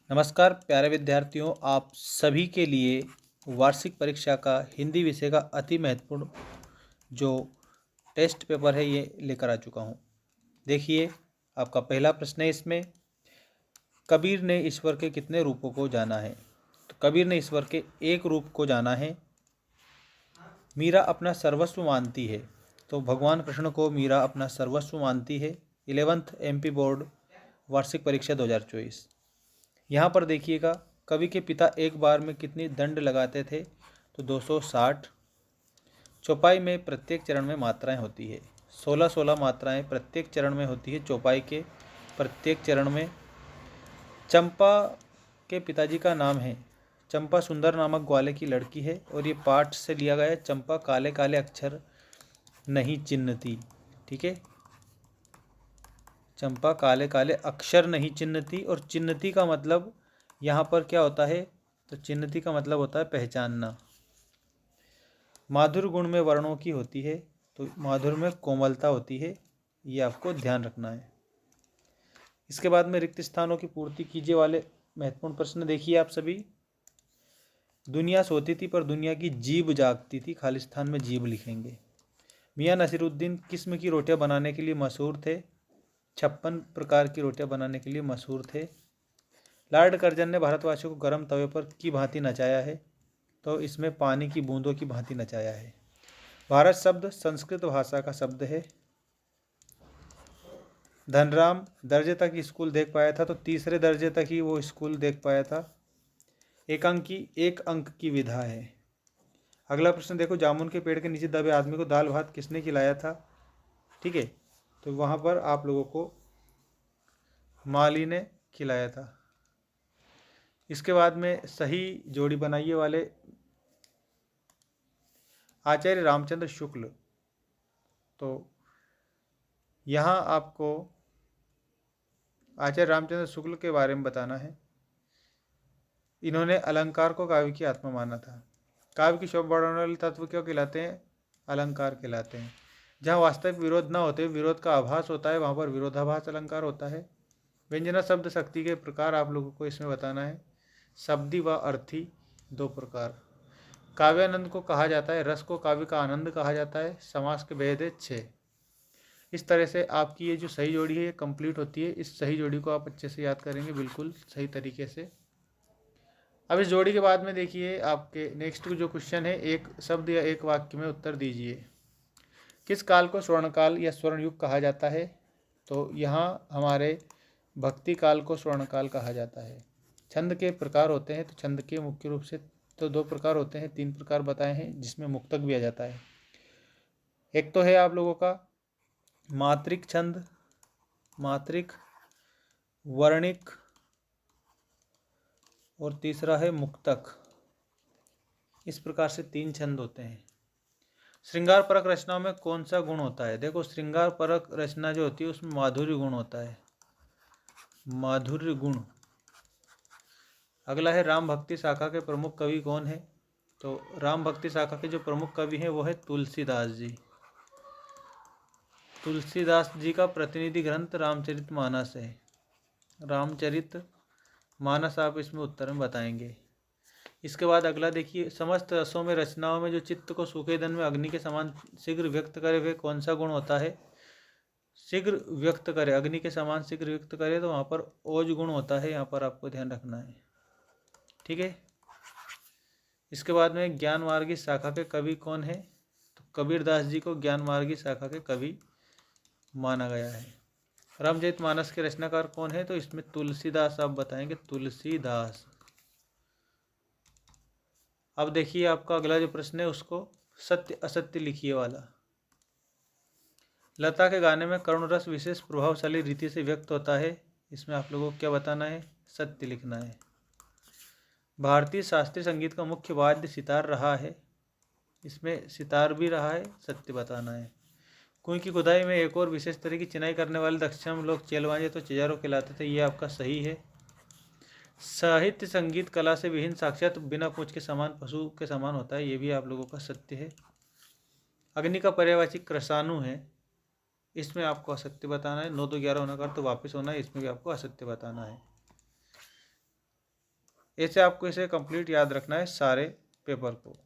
नमस्कार प्यारे विद्यार्थियों, आप सभी के लिए वार्षिक परीक्षा का हिंदी विषय का अति महत्वपूर्ण जो टेस्ट पेपर है ये लेकर आ चुका हूँ। देखिए, आपका पहला प्रश्न है इसमें, कबीर ने ईश्वर के कितने रूपों को जाना है? तो कबीर ने ईश्वर के एक रूप को जाना है। मीरा अपना सर्वस्व मानती है, तो भगवान कृष्ण को मीरा अपना सर्वस्व मानती है। 11th MP बोर्ड वार्षिक परीक्षा 2024। यहाँ पर देखिएगा, कवि के पिता एक बार में कितनी दंड लगाते थे? तो 260। चौपाई में प्रत्येक चरण में मात्राएं होती है, 16 मात्राएं प्रत्येक चरण में होती है चौपाई के प्रत्येक चरण में। चंपा के पिताजी का नाम है, चंपा सुंदर नामक ग्वाले की लड़की है और ये पाठ से लिया गया है। चंपा काले काले अक्षर नहीं चिन्हती, ठीक है। चंपा काले काले अक्षर नहीं चिन्हती, और चिन्हती का मतलब यहाँ पर क्या होता है? तो चिन्हती का मतलब होता है पहचानना। माधुर गुण में वर्णों की होती है, तो माधुर में कोमलता होती है, ये आपको ध्यान रखना है। इसके बाद में रिक्त स्थानों की पूर्ति कीजिए वाले महत्वपूर्ण प्रश्न देखिए आप सभी। दुनिया सोती थी पर दुनिया की जीभ जागती थी, खाली स्थान में जीभ लिखेंगे। मियाँ नसीरुद्दीन किस्म की रोटियां बनाने के लिए मशहूर थे? 56 प्रकार की रोटियां बनाने के लिए मशहूर थे। लॉर्ड कर्जन ने भारतवासियों को गर्म तवे पर की भांति नचाया है? तो इसमें पानी की बूंदों की भांति नचाया है। भारत शब्द संस्कृत भाषा का शब्द है। धनराम दर्जे तक स्कूल देख पाया था, तो तीसरे दर्जे तक ही वो स्कूल देख पाया था। एक अंक की विधा है। अगला प्रश्न देखो, जामुन के पेड़ के नीचे दबे आदमी को दाल भात किसने खिलाया था? ठीक है, तो वहाँ पर आप लोगों को माली ने खिलाया था। इसके बाद में सही जोड़ी बनाइए वाले आचार्य रामचंद्र शुक्ल। तो यहाँ आपको आचार्य रामचंद्र शुक्ल के बारे में बताना है। इन्होंने अलंकार को काव्य की आत्मा माना था। काव्य की शोभा बढ़ाने वाले तत्व क्यों कहलाते हैं? अलंकार कहलाते हैं। जहाँ वास्तविक विरोध न होते, विरोध का आभास होता है, वहाँ पर विरोधाभास अलंकार होता है। व्यंजना शब्द शक्ति के प्रकार आप लोगों को इसमें बताना है। शब्दी व अर्थी 2 प्रकार। काव्यानंद को कहा जाता है, रस को काव्य का आनंद कहा जाता है। समास के भेद है 6। इस तरह से आपकी ये जो सही जोड़ी है ये कंप्लीट होती है। इस सही जोड़ी को आप अच्छे से याद करेंगे बिल्कुल सही तरीके से। अब इस जोड़ी के बाद में देखिए आपके नेक्स्ट जो क्वेश्चन है, एक शब्द या एक वाक्य में उत्तर दीजिए। किस काल को स्वर्णकाल या स्वर्ण युग कहा जाता है? तो यहाँ हमारे भक्ति काल को स्वर्णकाल कहा जाता है। छंद के प्रकार होते हैं, तो छंद के मुख्य रूप से तो 2 प्रकार होते हैं, 3 प्रकार बताए हैं, जिसमें मुक्तक भी आ जाता है। एक तो है आप लोगों का मात्रिक छंद, मात्रिक, वर्णिक, और तीसरा है मुक्तक। इस प्रकार से 3 छंद होते हैं। श्रृंगार परक रचनाओं में कौन सा गुण होता है? देखो, श्रृंगार परक रचना जो होती है उसमें माधुर्य गुण होता है, माधुर्य गुण। अगला है राम भक्ति शाखा के प्रमुख कवि कौन है? तो राम भक्ति शाखा के जो प्रमुख कवि हैं वो है तुलसीदास जी। तुलसीदास जी का प्रतिनिधि ग्रंथ रामचरितमानस है। रामचरितमानस आप इसमें उत्तर में बताएंगे। इसके बाद अगला देखिए, समस्त रसों में रचनाओं में जो चित्त को सूखे दिन में अग्नि के समान शीघ्र व्यक्त करे वे कौन सा गुण होता है? शीघ्र व्यक्त करे, अग्नि के समान शीघ्र व्यक्त करे, तो वहाँ पर ओज गुण होता है। यहाँ पर आपको ध्यान रखना है, ठीक है। इसके बाद में ज्ञान मार्गी शाखा के कवि कौन है? तो कबीरदास जी को ज्ञान मार्गी शाखा के कवि माना गया है। रामचरितमानस के रचनाकार कौन है? तो इसमें तुलसीदास आप बताएंगे, तुलसीदास। अब देखिए आपका अगला जो प्रश्न है उसको सत्य असत्य लिखिए वाला। लता के गाने में करुण रस विशेष प्रभावशाली रीति से व्यक्त होता है, इसमें आप लोगों को क्या बताना है? सत्य लिखना है। भारतीय शास्त्रीय संगीत का मुख्य वाद्य सितार रहा है, इसमें सितार भी रहा है, सत्य बताना है। कुएं की खुदाई में एक और विशेष तरह की चिनाई करने वाले दक्षिण लोग चेलवांजे तो चिजारो कहलाते थे, ये आपका सही है। साहित्य संगीत कला से विहीन साक्षात बिना पूंछ के समान पशु के समान होता है, ये भी आप लोगों का सत्य है। अग्नि का पर्यायवाची क्रसाणु है, इसमें आपको असत्य बताना है। 9 2 11 होना का तो वापस होना है, इसमें भी आपको असत्य बताना है। ऐसे आपको इसे कंप्लीट याद रखना है सारे पेपर को।